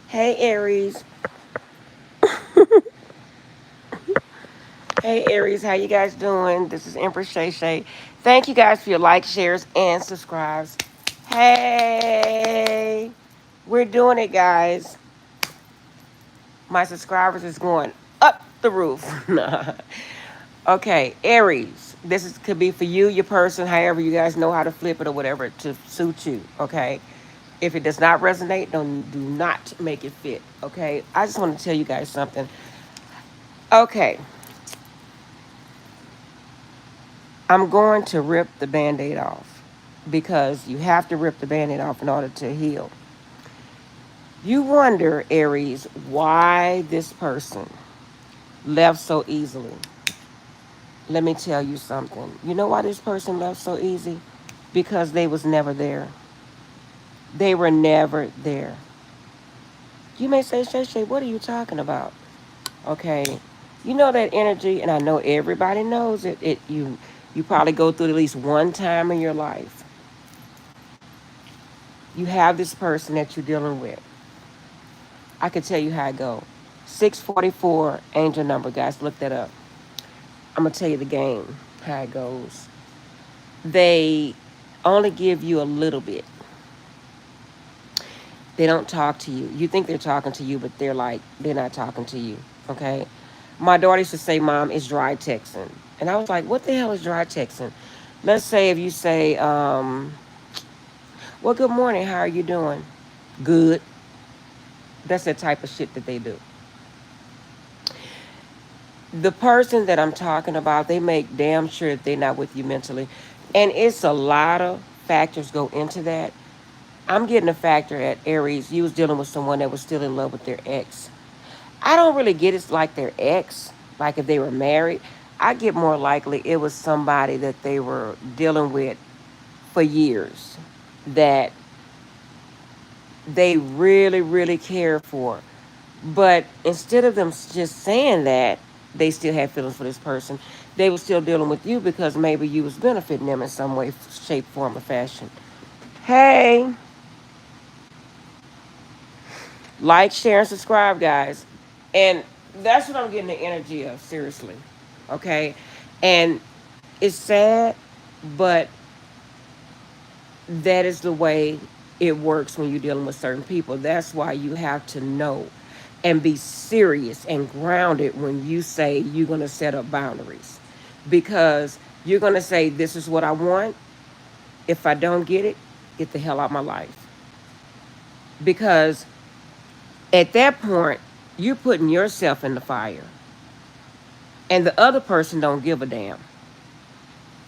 Hey Aries. Hey Aries, how you guys doing? This is Empress Shay Shay. Thank you guys for your likes, shares, and subscribes. Hey, we're doing it, guys. My subscribers is going up the roof. Okay, Aries. This is could be for you, your person, however you guys know how to flip it or whatever to suit you. Okay. If it does not resonate, don't do not make it fit. Okay. I just want to tell you guys something. Okay. I'm going to rip the band-aid off because you have to rip the band-aid off in order to heal. You wonder, Aries, why this person left so easily. Let me tell you something. You know why this person left so easy? Because they was never there. They were never there. You may say, Shay Shay, what are you talking about? Okay. You know that energy, and I know everybody knows it. You probably go through it at least one time in your life. You have this person that you're dealing with. I can tell you how it go. 644 angel number, guys. Look that up. I'm gonna tell you the game, how it goes. They only give you a little bit. They don't talk to you. You think they're talking to you, but they're not talking to you. Okay. My daughter used to say, "Mom, it's dry texting," and I was like, "What the hell is dry texting?" Let's say if you say, "Well, good morning. How are you doing?" Good. That's the type of shit that they do. The person that I'm talking about, they make damn sure that they're not with you mentally. And it's a lot of factors go into that. I'm getting a factor at Aries. You was dealing with someone that was still in love with their ex. I don't really get it's like their ex, like if they were married. I get more likely it was somebody that they were dealing with for years that they really, really care for. But instead of them just saying that they still had feelings for this person, they were still dealing with you because maybe you was benefiting them in some way, shape, form, or fashion. Hey, like, share, and subscribe, guys. And that's what I'm getting the energy of, seriously. Okay? And it's sad, but that is the way it works when you're dealing with certain people. That's why you have to know and be serious and grounded when you say you're going to set up boundaries. Because you're going to say, this is what I want. If I don't get it, get the hell out of my life. Because at that point, you're putting yourself in the fire. And the other person don't give a damn.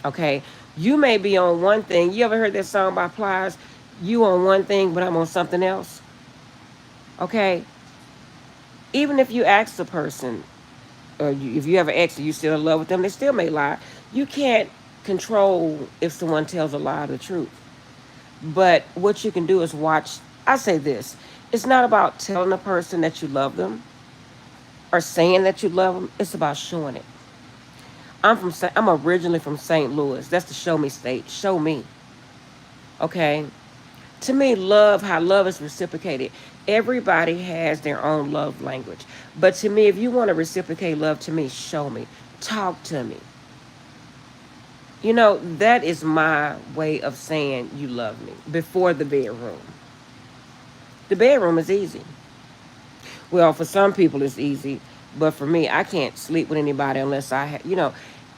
Okay? You may be on one thing. You ever heard that song by Plies? You on one thing, but I'm on something else. Okay? Even if you ask the person, or if you have an ex and you still in love with them, they still may lie. You can't control if someone tells a lie or the truth. But what you can do is watch. I say this: it's not about telling a person that you love them or saying that you love them. It's about showing it. I'm originally from St. Louis. That's the show me state. Show me, okay? To me, how love is reciprocated. Everybody has their own love language. But to me, if you want to reciprocate love to me, show me. Talk to me. You know, that is my way of saying you love me before the bedroom. The bedroom is easy. Well, for some people it's easy, but for me, I can't sleep with anybody unless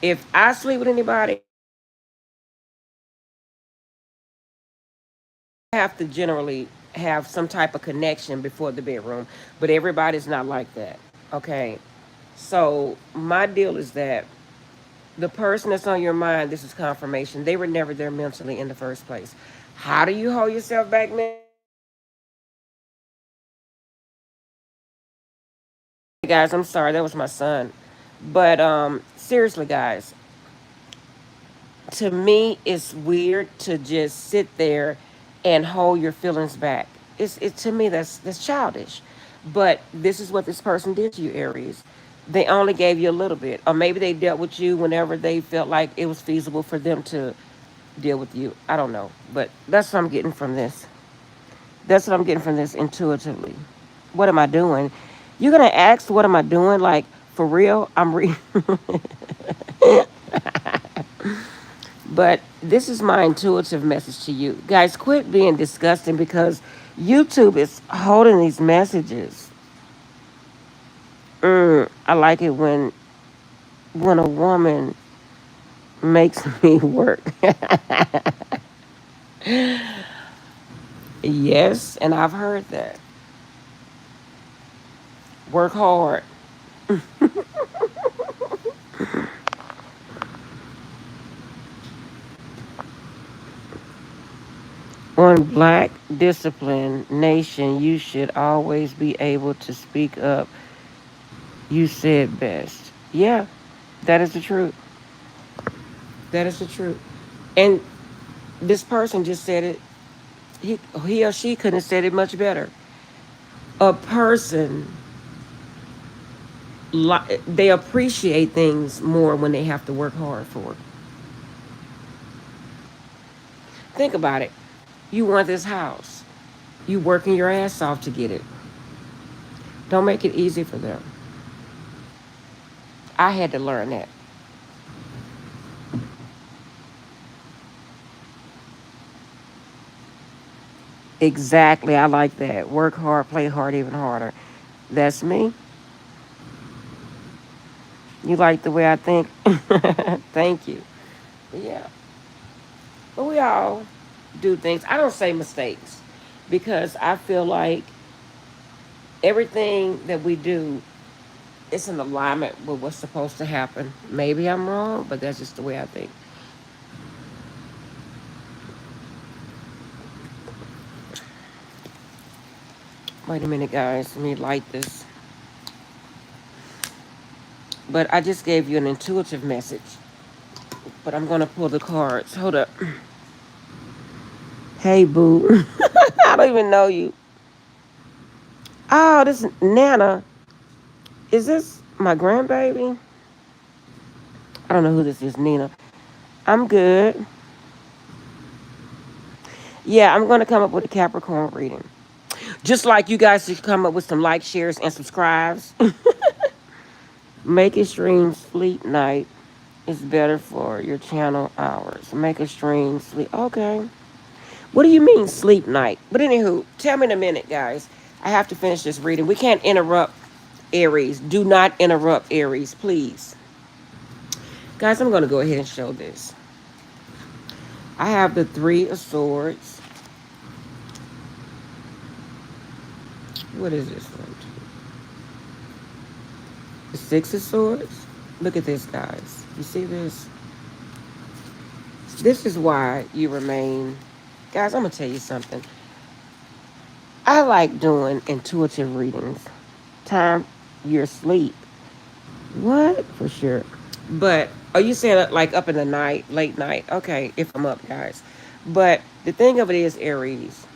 if I sleep with anybody, I have to generally have some type of connection before the bedroom, but everybody's not like that. Okay. So my deal is that the person that's on your mind, this is confirmation, they were never there mentally in the first place. How do you hold yourself back guys? I'm sorry, that was my son. But seriously, guys, to me, it's weird to just sit there and hold your feelings back. It to me that's childish. But this is what this person did to you, Aries. They only gave you a little bit, or maybe they dealt with you whenever they felt like it was feasible for them to deal with you. I don't know, but that's what I'm getting from this. That's what I'm getting from this intuitively. What am I doing? You're gonna ask, what am I doing? Like for real? But this is my intuitive message to you, guys. Quit being disgusting because YouTube is holding these messages. I like it when a woman makes me work. Yes, and I've heard that. Work hard. On Black Discipline Nation, you should always be able to speak up. You said best. Yeah, that is the truth. That is the truth. And this person just said it. He or she couldn't have said it much better. A person, they appreciate things more when they have to work hard for it. Think about it. You want this house. You working your ass off to get it. Don't make it easy for them. I had to learn that. Exactly. I like that. Work hard, play hard, even harder. That's me. You like the way I think? Thank you. Yeah. But we all do things. I don't say mistakes because I feel like everything that we do is in alignment with what's supposed to happen. Maybe I'm wrong, but that's just the way I think. Wait a minute, guys. Let me light this. But I just gave you an intuitive message. But I'm going to pull the cards. Hold up. Hey, boo. I don't even know you. Oh, this is Nana. Is this my grandbaby? I don't know who this is, Nina. I'm good. Yeah, I'm going to come up with a Capricorn reading. Just like you guys should come up with some likes, shares, and subscribes. Make a stream sleep night is better for your channel hours. Make a stream sleep. Okay. What do you mean sleep night? But anywho, tell me in a minute, guys. I have to finish this reading. We can't interrupt Aries. Do not interrupt Aries, please. Guys, I'm going to go ahead and show this. I have the Three of Swords. What is this one? The Six of Swords. Look at this, guys. You see this? This is why you remain. Guys, I'm going to tell you something. I like doing intuitive readings. Time you're asleep. What? For sure. But are you saying like up in the night, late night? Okay, if I'm up, guys. But the thing of it is, Aries,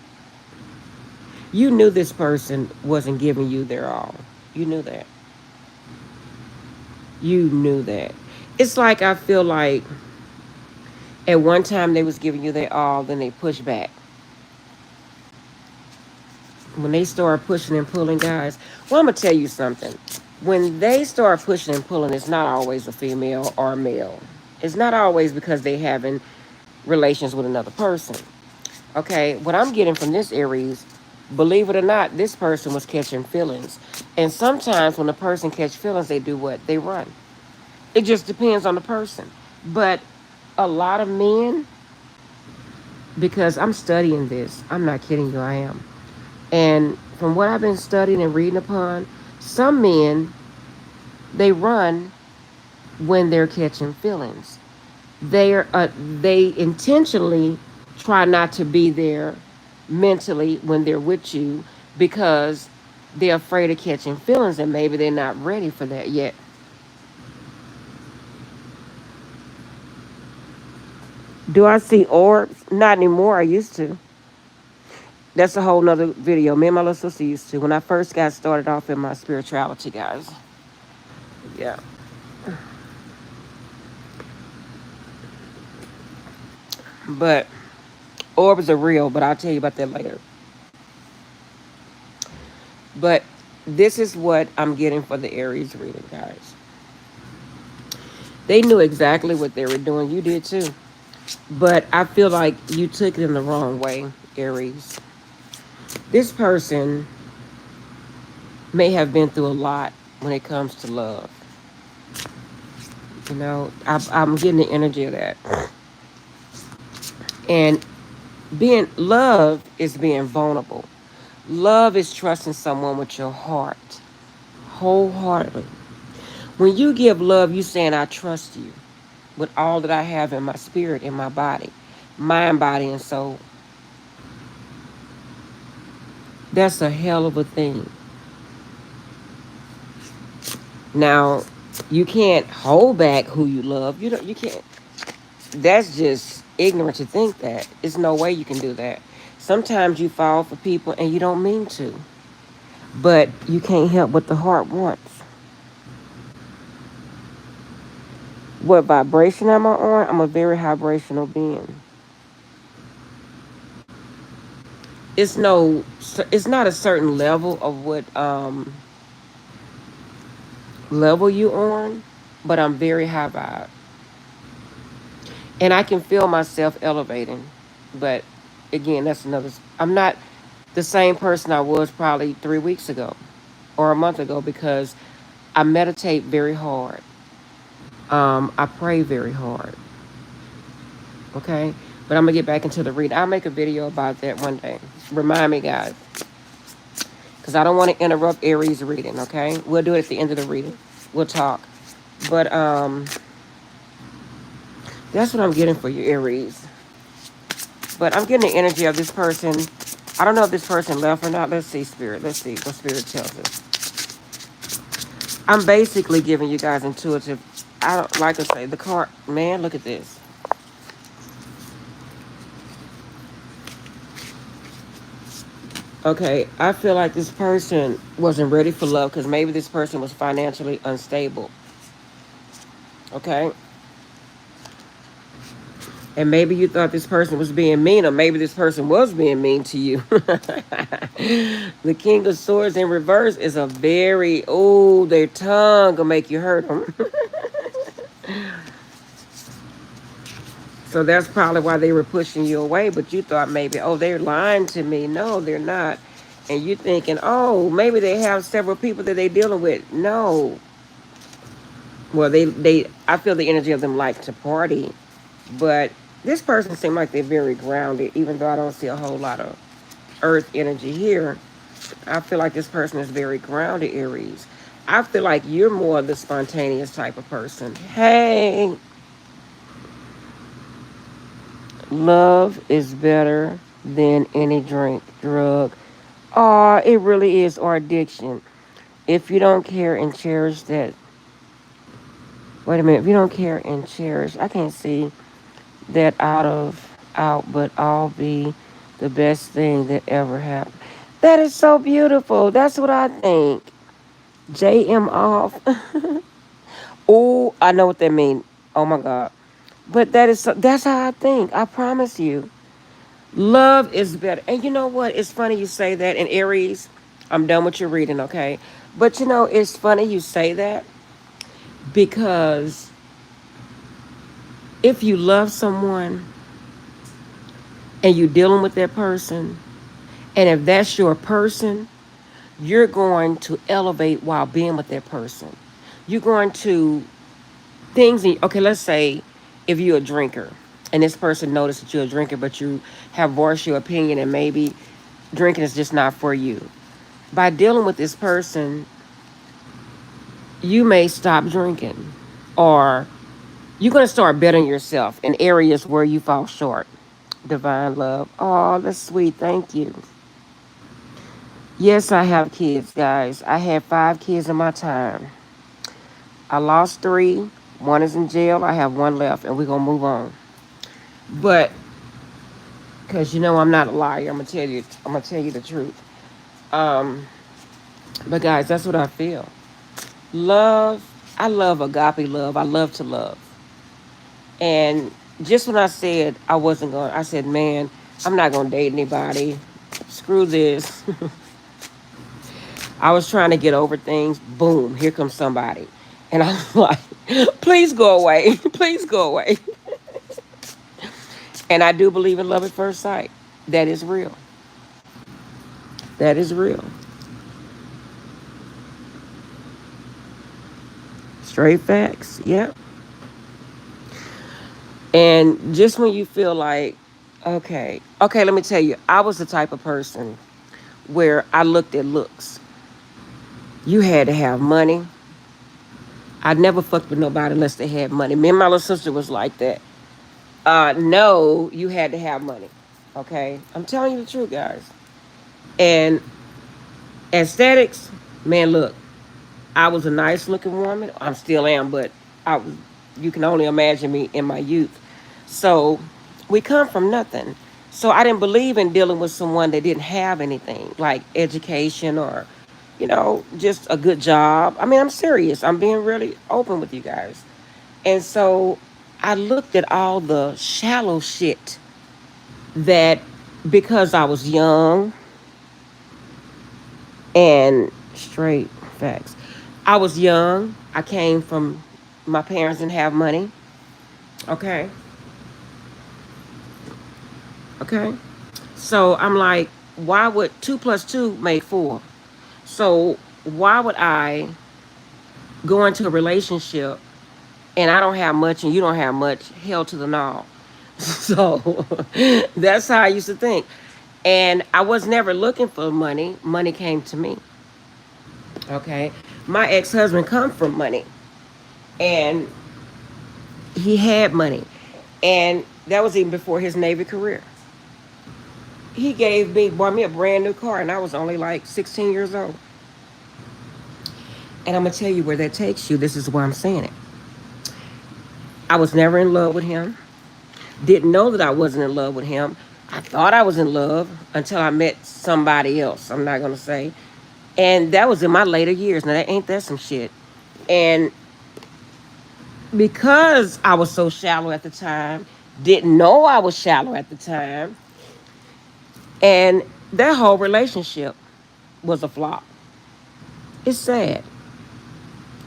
you knew this person wasn't giving you their all. You knew that. You knew that. It's like I feel like at one time they was giving you their all, then they push back. When they start pushing and pulling, guys, well, I'm gonna tell you something. When they start pushing and pulling, it's not always a female or a male. It's not always because they having relations with another person. Okay, what I'm getting from this Aries, believe it or not, this person was catching feelings. And sometimes when a person catch feelings, they do what? They run. It just depends on the person. But a lot of men, because I'm studying this, I'm not kidding you, I am. And from what I've been studying and reading upon, some men, they run when they're catching feelings. They intentionally try not to be there mentally when they're with you because they're afraid of catching feelings and maybe they're not ready for that yet. Do I see orbs? Not anymore. I used to. That's a whole nother video. Me and my little sister used to when I first got started off in my spirituality, guys. Yeah. But orbs are real, but I'll tell you about that later. But this is what I'm getting for the Aries reading, guys. They knew exactly what they were doing. You did too. But I feel like you took it in the wrong way, Aries. This person may have been through a lot when it comes to love. I'm getting the energy of that. And being love is being vulnerable. Love is trusting someone with your heart, wholeheartedly. When you give love, you saying, I trust you with all that I have in my spirit, in my body, mind, body, and soul. That's a hell of a thing. Now, you can't hold back who you love. You can't. That's just ignorant to think that. There's no way you can do that. Sometimes you fall for people and you don't mean to, but you can't help what the heart wants. What vibration am I on? I'm a very vibrational being. It's no, it's not a certain level of what level you on, but I'm very high vibe, and I can feel myself elevating. But again, that's another. I'm not the same person I was probably 3 weeks ago or a month ago because I meditate very hard. I pray very hard. Okay, but I'm gonna get back into the reading. I'll make a video about that one day. Remind me, guys, because I don't want to interrupt Aries reading. Okay, we'll do it at the end of the reading. We'll talk. But that's what I'm getting for you, Aries. But I'm getting the energy of this person. I don't know if this person left or not. Let's see, Spirit. Let's see what Spirit tells us. I'm basically giving you guys intuitive. I don't like to say the card. Man, look at this. Okay, I feel like this person wasn't ready for love because maybe this person was financially unstable. Okay, and maybe you thought this person was being mean, or maybe this person was being mean to you. The King of Swords in reverse is a very, oh, their tongue will make you hurt them. So that's probably why they were pushing you away. But you thought maybe, oh, they're lying to me. No, they're not. And you thinking, oh, maybe they have several people that they're dealing with. No. Well, I feel the energy of them like to party. But this person seemed like they're very grounded, even though I don't see a whole lot of earth energy here. I feel like this person is very grounded, Aries. I feel like you're more the spontaneous type of person. Hey, love is better than any drink, drug. Oh, it really is, or addiction. If you don't care and cherish that, wait a minute, if you don't care and cherish, I can't see that out, but I'll be the best thing that ever happened. That is so beautiful. That's what I think. JM off. Oh, I know what that means. Oh my God. But that's how I think. I promise you. Love is better. And you know what? It's funny you say that. In Aries, I'm done with your reading, okay? But it's funny you say that because if you love someone and you're dealing with that person, and if that's your person, you're going to elevate while being with that person. You're going to okay, let's say if you're a drinker and this person noticed that you're a drinker, but you have voiced your opinion and maybe drinking is just not for you. By dealing with this person, you may stop drinking, or you're going to start bettering yourself in areas where you fall short. Divine love. Oh, that's sweet. Thank you. Yes, I have kids, guys. I had 5 kids in my time. I lost 3. One is in jail. I have 1 left, and we're going to move on. But, because I'm not a liar, I'm going to tell you the truth. Um, but guys, that's what I feel. Love, I love agape love. I love to love. And just when I said I said, man, I'm not going to date anybody. Screw this. I was trying to get over things. Boom, here comes somebody. And I'm like, please go away. Please go away. And I do believe in love at first sight. That is real. That is real. Straight facts. Yep. And just when you feel like, okay, let me tell you, I was the type of person where I looked at looks. You had to have money. I never fucked with nobody unless they had money. Me and my little sister was like that. No, you had to have money. Okay, I'm telling you the truth, guys. And aesthetics, man, look, I was a nice looking woman. I still am, but I was. You can only imagine me in my youth. So we come from nothing. So I didn't believe in dealing with someone that didn't have anything like education or, just a good job. I mean, I'm serious. I'm being really open with you guys. And so I looked at all the shallow shit that because I was young and straight facts. I was young. I came from my parents didn't have money. Okay. Okay. So I'm like, why would two plus two make four? So why would I go into a relationship and I don't have much and you don't have much? Hell to the no. So that's how I used to think. And I was never looking for money. Money came to me. Okay. My ex-husband come from money. And he had money. And that was even before his Navy career. He bought me a brand new car, and I was only like 16 years old. And I'm going to tell you where that takes you. This is why I'm saying it. I was never in love with him. Didn't know that I wasn't in love with him. I thought I was in love until I met somebody else. I'm not going to say. And that was in my later years. Now, that ain't that some shit. And because I was so shallow at the time, didn't know I was shallow at the time, and that whole relationship was a flop. It's sad.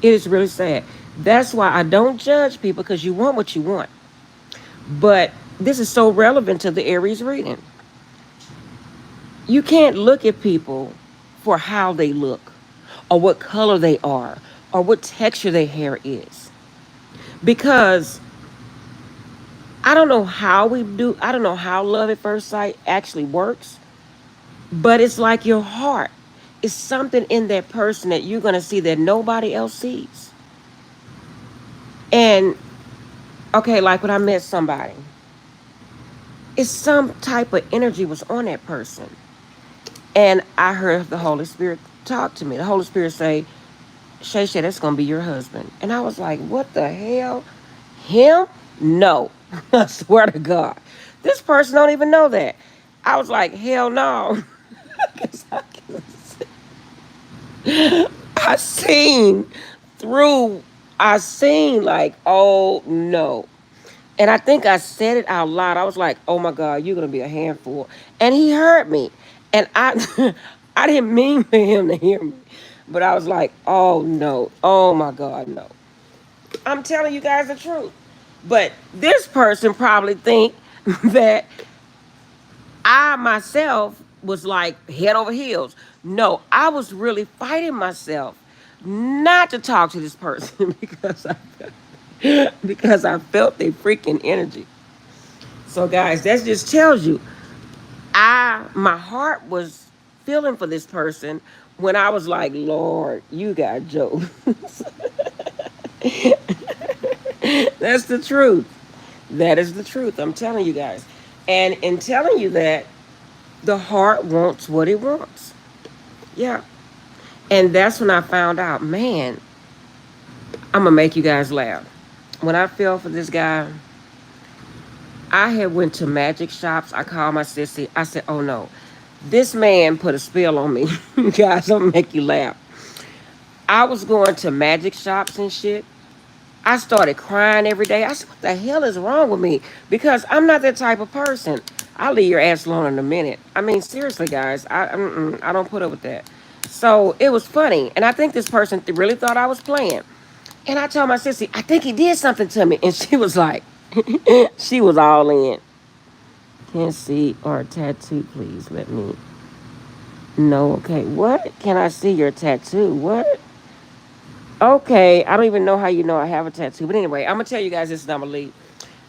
It is really sad. That's why I don't judge people because you want what you want. But this is so relevant to the Aries reading. You can't look at people for how they look or what color they are or what texture their hair is. Because I don't know how love at first sight actually works, but it's like your heart. It's something in that person that you're going to see that nobody else sees. And okay, like when I met somebody, it's some type of energy was on that person. And I heard the Holy Spirit talk to me. The Holy Spirit say, Shay Shay, that's going to be your husband. And I was like, what the hell? Him? No. I swear to God. This person don't even know that. I was like, hell no. 'Cause I seen through, I seen like, oh no. And I think I said it out loud. I was like, oh my God, you're going to be a handful. And he heard me. And I, I didn't mean for him to hear me. But I was like, oh no. Oh my God, no. I'm telling you guys the truth. But this person probably think that I myself was like head over heels. No, I was really fighting myself not to talk to this person because I felt their freaking energy. So guys, that just tells you my heart was feeling for this person when I was like, Lord, you got jokes. That's the truth. That is the truth. I'm telling you guys. And in telling you that, the heart wants what it wants. Yeah. And that's when I found out, man, I'm gonna make you guys laugh. When I fell for this guy, I had went to magic shops. I called my sissy. I said, oh no, this man put a spell on me. Guys, I'm gonna make you laugh. I was going to magic shops and shit. I started crying every day. I said, what the hell is wrong with me? Because I'm not that type of person. I'll leave your ass alone in a minute. I mean, seriously, guys, I don't put up with that. So it was funny. And I think this person really thought I was playing. And I told my sister, I think he did something to me. And she was like, she was all in. Can't see our tattoo, please. Let me know. Okay. What? Can I see your tattoo? What? Okay. I don't even know how you know I have a tattoo. But anyway, I'm going to tell you guys this and I'm going to leave.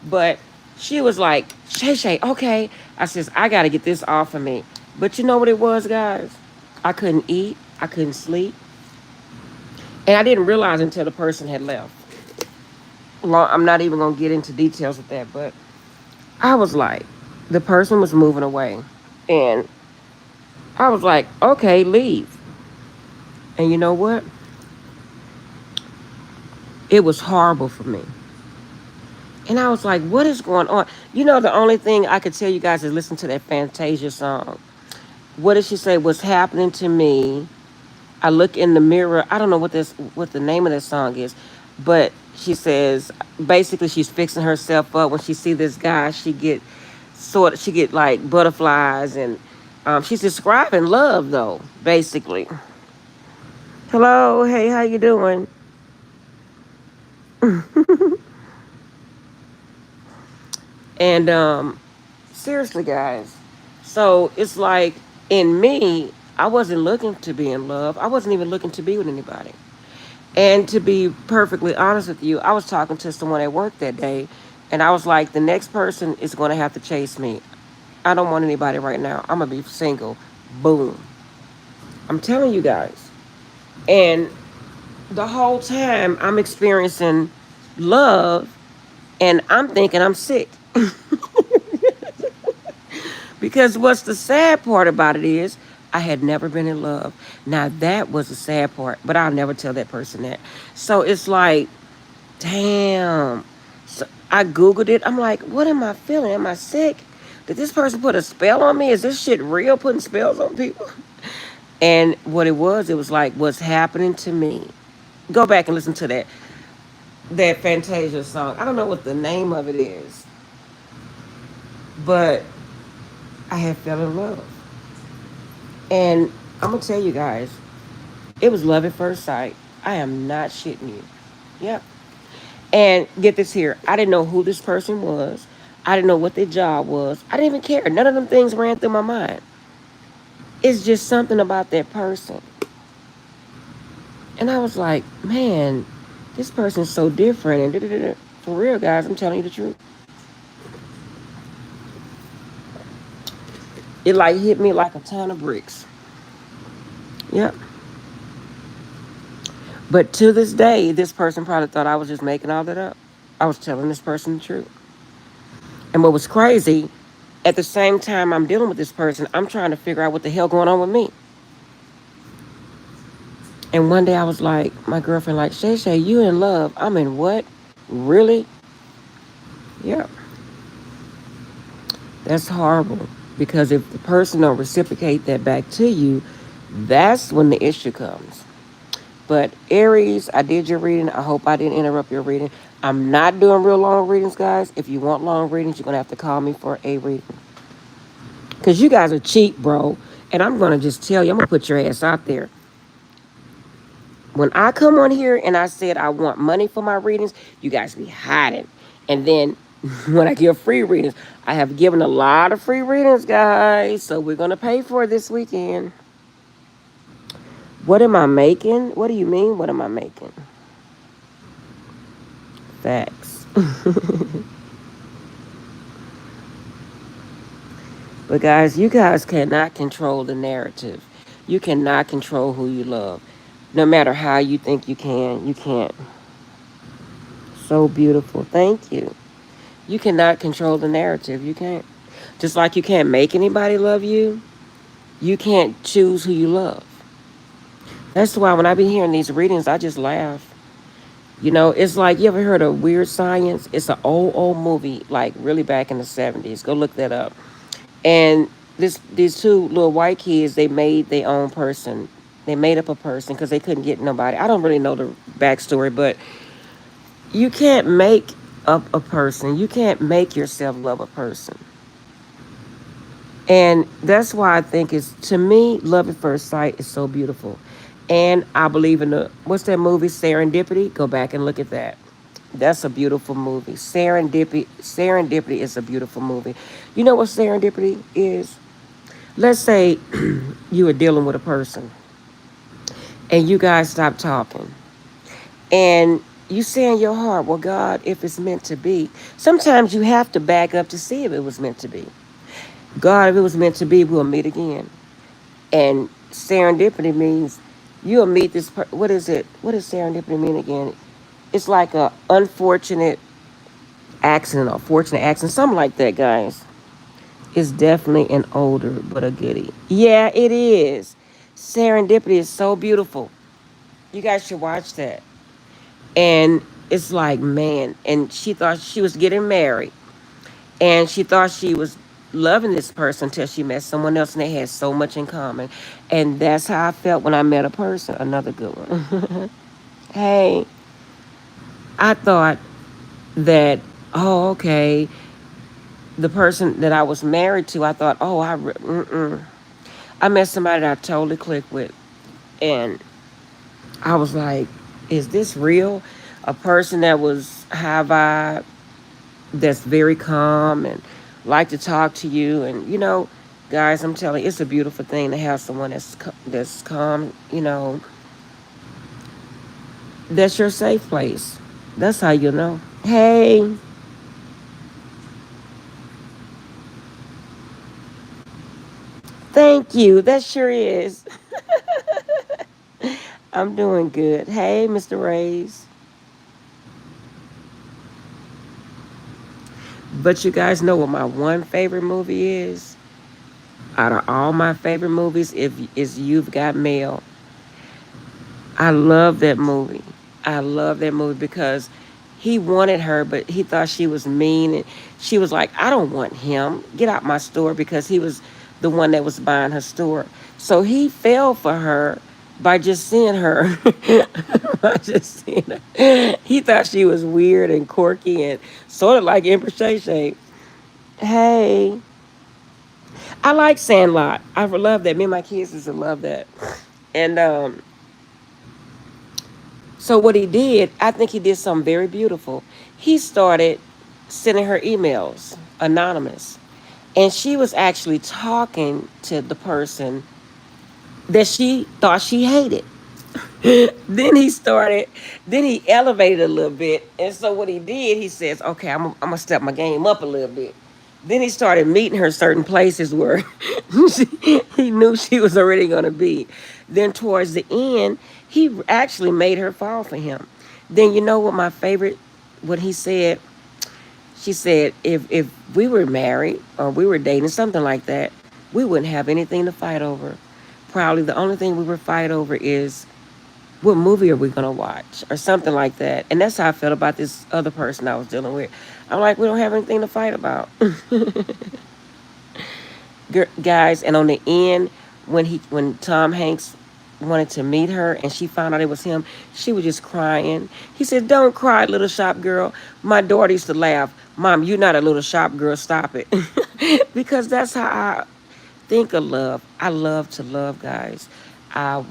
But she was like, Shay Shay, okay. I says, I got to get this off of me. But you know what it was, guys? I couldn't eat. I couldn't sleep. And I didn't realize until the person had left. I'm not even going to get into details of that. But I was like, the person was moving away. And I was like, okay, leave. And you know what? It was horrible for me. And I was like, what is going on? You know, the only thing I could tell you guys is listen to that Fantasia song. What did she say? What's happening to me? I look in the mirror. I don't know what the name of this song is, but she says basically she's fixing herself up. When she see this guy, she get like butterflies, and she's describing love though, basically. Hello, hey, how you doing? And seriously, guys. So it's like in me, I wasn't looking to be in love. I wasn't even looking to be with anybody. And to be perfectly honest with you, I was talking to someone at work that day, and I was like, the next person is going to have to chase me. I don't want anybody right now. I'm going to be single. Boom. I'm telling you guys. And the whole time I'm experiencing love, and I'm thinking I'm sick. Because what's the sad part about it is I had never been in love. Now that was the sad part, but I'll never tell that person that. So it's like, damn. So I Googled it. I'm like, what am I feeling? Am I sick? Did this person put a spell on me? Is this shit real, putting spells on people? And what it was like, what's happening to me? Go back and listen to that Fantasia song. I don't know what the name of it is, but I had fell in love. And I'm gonna tell you guys, it was love at first sight. I am not shitting you. Yep. And get this here, I didn't know who this person was. I didn't know what their job was. I didn't even care. None of them things ran through my mind. It's just something about that person. And I was like, man, this person's so different. And da-da-da-da. For real, guys, I'm telling you the truth. It like hit me like a ton of bricks. Yep. But to this day, this person probably thought I was just making all that up. I was telling this person the truth. And what was crazy, at the same time I'm dealing with this person, I'm trying to figure out what the hell going on with me. And one day I was like, my girlfriend like, Shay Shay, you in love. I'm in what? Really? Yep. That's horrible. Because if the person don't reciprocate that back to you, that's when the issue comes. But Aries, I did your reading. I hope I didn't interrupt your reading. I'm not doing real long readings, guys. If you want long readings, you're going to have to call me for a reading. Because you guys are cheap, bro. And I'm going to just tell you, I'm going to put your ass out there. When I come on here and I said I want money for my readings, you guys be hiding. And then when I give free readings, I have given a lot of free readings, guys. So we're going to pay for it this weekend. What am I making? What do you mean, what am I making? Facts. But guys, you guys cannot control the narrative. You cannot control who you love. No matter how you think you can, you can't. So beautiful. Thank you. You cannot control the narrative. You can't. Just like you can't make anybody love you, you can't choose who you love. That's why when I be hearing these readings, I just laugh. You know, it's like, you ever heard of Weird Science? It's an old movie, like really back in the 70s. Go look that up. And these two little white kids, they made their own person. They made up a person because they couldn't get nobody. I don't really know the backstory, but you can't make up a person. You can't make yourself love a person. And that's why I think it's, to me, Love at First Sight is so beautiful. And I believe in the, what's that movie, Serendipity? Go back and look at that. That's a beautiful movie. Serendipity is a beautiful movie. You know what serendipity is? Let's say you were dealing with a person and you guys stop talking. And you say in your heart, well, God, if it's meant to be, sometimes you have to back up to see if it was meant to be. God, if it was meant to be, we'll meet again. And serendipity means you'll meet this what is it? What does serendipity mean again? It's like a unfortunate accident or fortunate accident, something like that, guys. It's definitely an older but a goodie. Yeah, it is. Serendipity is so beautiful. You guys should watch that. And it's like, man, and she thought she was getting married. And she thought she was loving this person until she met someone else and they had so much in common. And that's how I felt when I met a person. Another good one. Hey, I thought that, oh, okay, the person that I was married to, I thought, oh, I met somebody that I totally clicked with. And I was like, is this real? A person that was high vibe, that's very calm and like to talk to you. And, guys, I'm telling you, it's a beautiful thing to have someone that's calm, that's your safe place. That's how you know. Hey, thank you. That sure is. I'm doing good. Hey, Mr. Rays. But you guys know what my one favorite movie is? Out of all my favorite movies, if is You've Got Mail. I love that movie. I love that movie because he wanted her, but he thought she was mean. And she was like, I don't want him. Get out my store, because he was the one that was buying her store. So he fell for her by just seeing her. By just seeing her. He thought she was weird and quirky and sort of like Empress Shay Shay. Hey, I like Sandlot. I love that. Me and my kids used to love that. And so what he did, I think he did something very beautiful. He started sending her emails anonymous. And she was actually talking to the person that she thought she hated. then he started, then he elevated a little bit. And so what he did, he says, okay, I'm going to step my game up a little bit. Then he started meeting her certain places where he knew she was already going to be. Then towards the end, he actually made her fall for him. Then you know what my favorite, what he said? She said, if we were married or we were dating, something like that, we wouldn't have anything to fight over. Probably the only thing we would fight over is what movie are we going to watch or something like that. And that's how I felt about this other person I was dealing with. I'm like, we don't have anything to fight about. Guys, and on the end, when Tom Hanks wanted to meet her and she found out it was him, she was just crying. He said, don't cry, little shop girl. My daughter used to laugh, Mom, you're not a little shop girl, stop it. Because that's how I think of love. I love to love, guys. I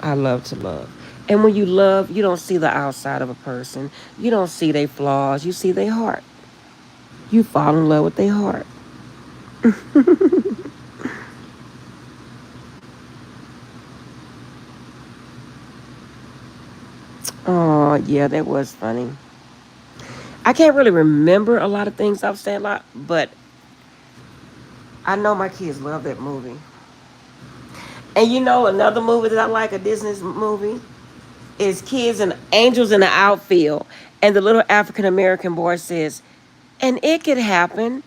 I love to love. And when you love, you don't see the outside of a person. You don't see their flaws. You see their heart. You fall in love with their heart. Oh, yeah, that was funny. I can't really remember a lot of things I've said a lot, but I know my kids love that movie. And you know another movie that I like, a Disney movie, is Kids and Angels in the Outfield. And the little African American boy says, and it could happen.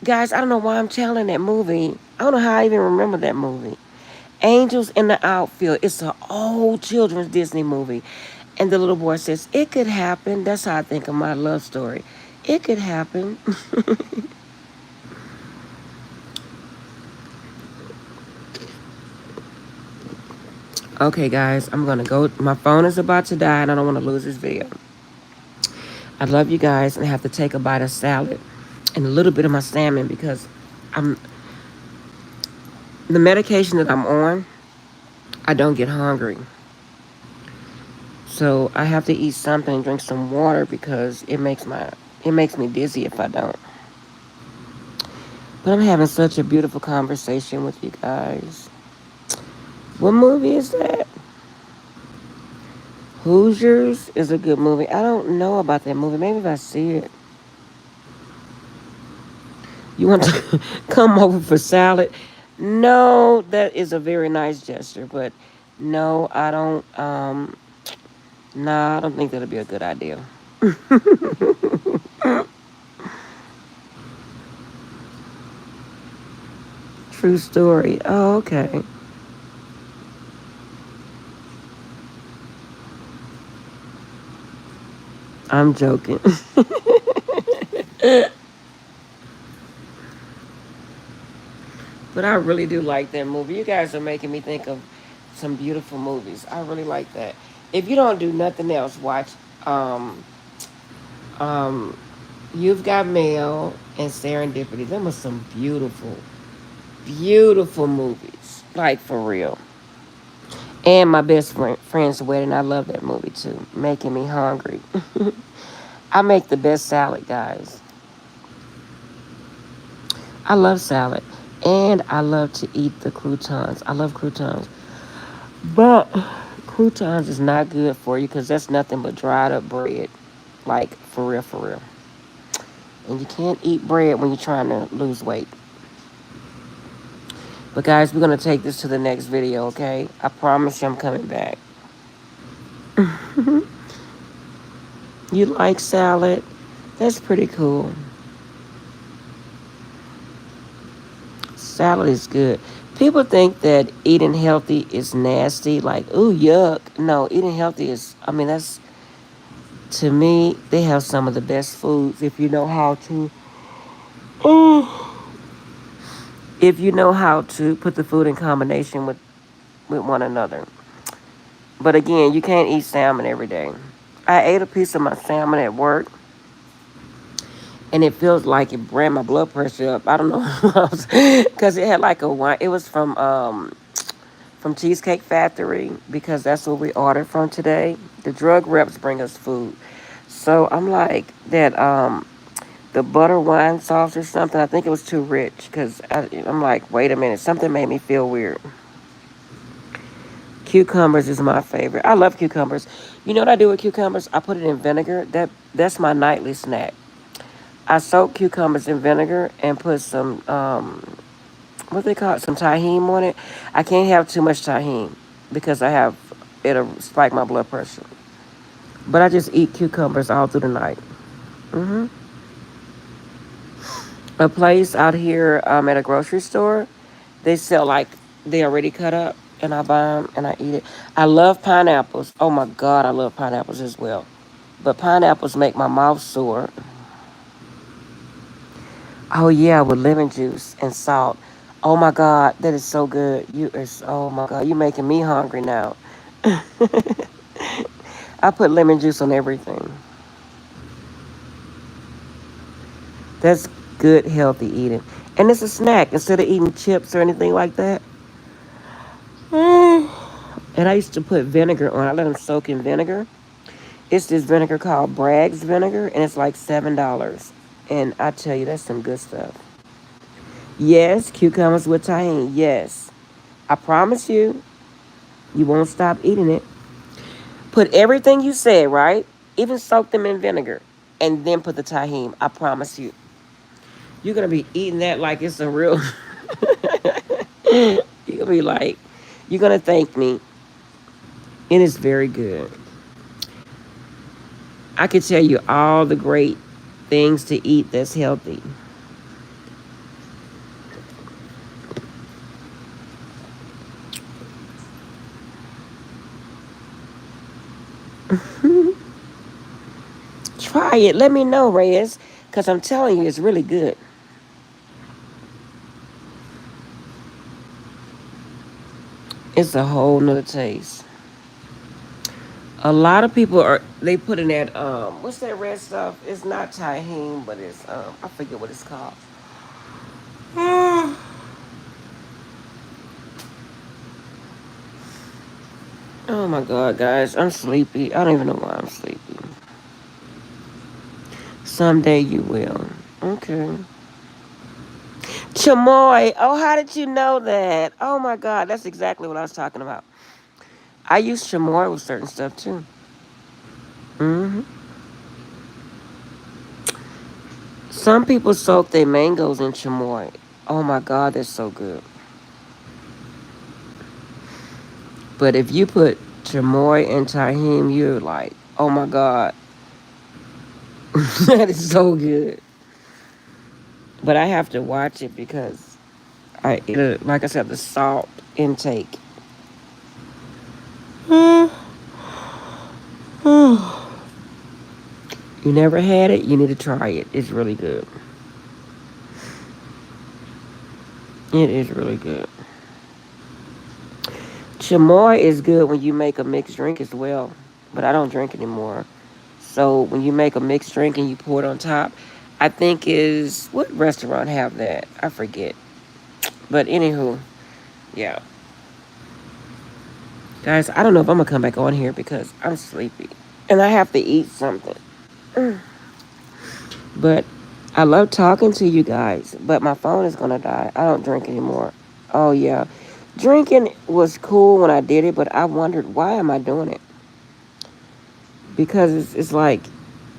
Guys, I don't know why I'm telling that movie. I don't know how I even remember that movie. Angels in the Outfield. It's an old children's Disney movie. And the little boy says, it could happen. That's how I think of my love story. It could happen. Okay, guys, I'm going to go. My phone is about to die and I don't want to lose this video. I love you guys and I have to take a bite of salad and a little bit of my salmon because I'm The medication that I'm on, I don't get hungry. So I have to eat something, drink some water because it makes me dizzy if I don't. But I'm having such a beautiful conversation with you guys. What movie is that? Hoosiers is a good movie. I don't know about that movie. Maybe if I see it. You want to come over for salad? No, that is a very nice gesture, but no, I don't. Nah, I don't think that'll be a good idea. True story. Oh, okay. I'm joking. But I really do like that movie. You guys are making me think of some beautiful movies. I really like that. If you don't do nothing else, watch um, um, You've Got Mail and Serendipity. Them are some beautiful, beautiful movies. Like for real. And my best friend's wedding. I love that movie too. Making me hungry. I make the best salad, guys. I love salad. And I love to eat the croutons. I love croutons. But croutons is not good for you because that's nothing but dried up bread. Like, for real, for real. And you can't eat bread when you're trying to lose weight. But guys, we're going to take this to the next video, okay? I promise you I'm coming back. You like salad? That's pretty cool. Salad is good. People think that eating healthy is nasty, like, ooh, yuck. No, eating healthy is, I mean, that's, to me, they have some of the best foods if you know how to. If you know how to put the food in combination with one another. But again, you can't eat salmon every day. I ate a piece of my salmon at work, and it feels like it ran my blood pressure up. I don't know, because it had like a wine. It was from Cheesecake Factory because that's what we ordered from today. The drug reps bring us food, so I'm like that. The butter wine sauce or something. I think it was too rich because I'm like, wait a minute, something made me feel weird. Cucumbers is my favorite. I love cucumbers. You know what I do with cucumbers? I put it in vinegar. That's my nightly snack. I soak cucumbers in vinegar and put some what they call it, some tahine on it. I can't have too much tahine because it'll spike my blood pressure. But I just eat cucumbers all through the night. hmm A place out here at a grocery store, they sell like they already cut up, and I buy them and I eat it. I love pineapples. Oh my God, I love pineapples as well. But pineapples make my mouth sore. Oh yeah, with lemon juice and salt. Oh my God, that is so good. Oh my God, you're making me hungry now. I put lemon juice on everything. That's good, healthy eating. And it's a snack instead of eating chips or anything like that. Mm. And I used to put vinegar on. I let them soak in vinegar. It's this vinegar called Bragg's vinegar, and it's like $7. And I tell you, that's some good stuff. Yes, cucumbers with tahini. Yes. I promise you, you won't stop eating it. Put everything you said, right? Even soak them in vinegar. And then put the tahini. I promise you. You're going to be eating that like it's a real. You're going to be like, you're going to thank me. It is very good. I could tell you all the great things to eat that's healthy. Try it. Let me know, Reyes, because I'm telling you, it's really good. It's a whole nother taste. A lot of people they put in that what's that red stuff? It's not tahine, but it's I forget what it's called. Oh my God, guys, I'm sleepy. I don't even know why I'm sleepy. Someday you will. Okay. Chamoy. Oh, how did you know that? Oh my God, that's exactly what I was talking about. I use chamoy with certain stuff too. Hmm. Some people soak their mangoes in chamoy. Oh my God, that's so good. But if you put chamoy and tahini, you're like, oh my God, that is so good. But I have to watch it because like I said, the salt intake. You never had it, you need to try it. It's really good. It is really good. Chamoy is good when you make a mixed drink as well, but I don't drink anymore. So when you make a mixed drink and you pour it on top, I think is what restaurant have that? I forget. But anywho, yeah, guys, I don't know if I'm gonna come back on here because I'm sleepy and I have to eat something. But I love talking to you guys. But my phone is gonna die. I don't drink anymore. Oh yeah, drinking was cool when I did it, but I wondered why am I doing it? Because it's like,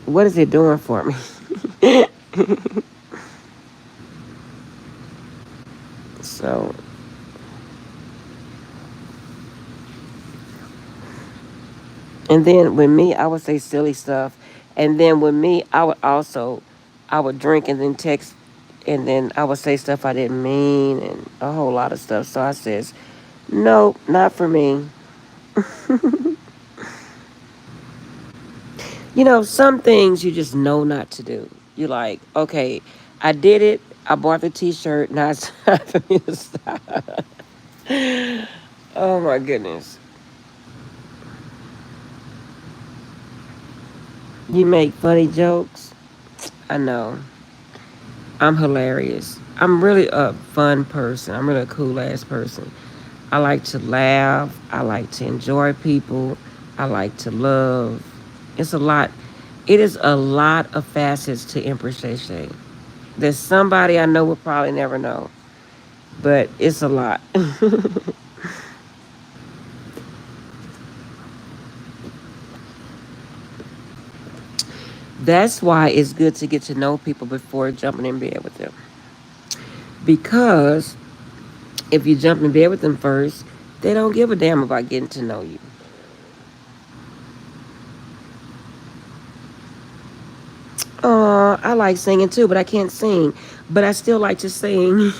what is it doing for me? So, and then with me, I would say silly stuff, and then with me, I would drink and then text, and then I would say stuff I didn't mean, and a whole lot of stuff. So I says, no, not for me. You know, some things you just know not to do. You're like, okay, I did it. I bought the T-shirt. Now it's time for me to stop. Oh my goodness. You make funny jokes. I know. I'm hilarious. I'm really a fun person. I'm really a cool ass person. I like to laugh. I like to enjoy people. I like to love. It's a lot. It is a lot of facets to Empress Shay Shay. There's somebody I know will probably never know, but it's a lot. That's why it's good to get to know people before jumping in bed with them. Because if you jump in bed with them first, they don't give a damn about getting to know you. I like singing too, but I can't sing. But I still like to sing.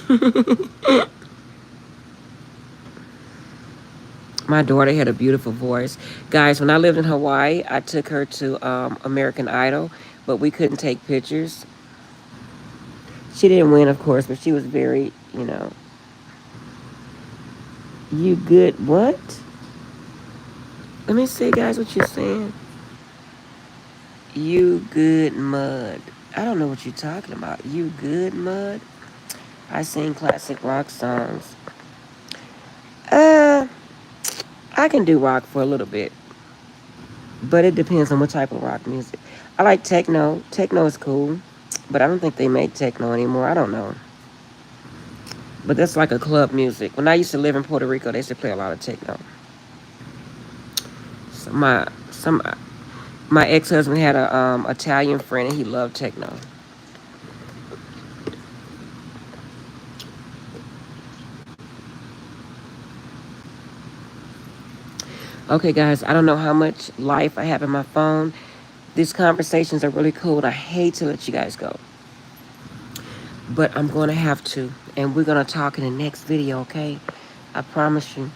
My daughter had a beautiful voice. Guys, when I lived in Hawaii, I took her to American Idol, but we couldn't take pictures. She didn't win, of course, but she was very, you good. What? Let me see, guys, what you're saying. You good mud. I don't know what you're talking about. You good mud? I sing classic rock songs. Uh, I can do rock for a little bit, but it depends on what type of rock music. I like techno. Techno is cool, but I don't think they make techno anymore. I don't know. But that's like a club music. When I used to live in Puerto Rico, they used to play a lot of techno. So my ex husband had a Italian friend, and he loved techno. Okay, guys, I don't know how much life I have in my phone. These conversations are really cool, and I hate to let you guys go, but I'm going to have to, and we're going to talk in the next video, okay? I promise you.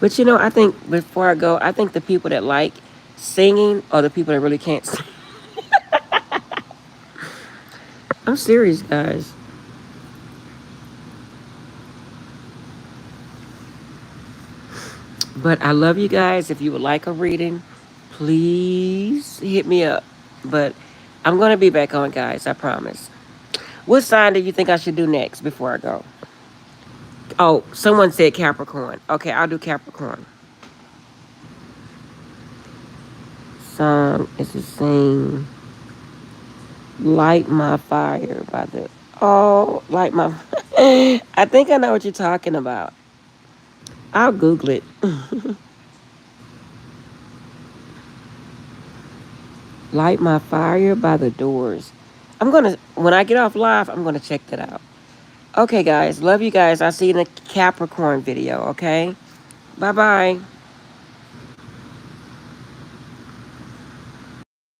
But I think before I go, I think the people that like singing are the people that really can't sing. I'm serious, guys. But I love you guys. If you would like a reading, please hit me up. But I'm going to be back on, guys. I promise. What sign do you think I should do next before I go? Oh, someone said Capricorn. Okay, I'll do Capricorn. song is a sing Light My Fire by the Oh, Light My I think I know what you're talking about. I'll Google it. Light My Fire by the Doors. When I get off live, I'm gonna check that out. Okay, guys. Love you guys. I'll see you in the Capricorn video, okay? Bye bye.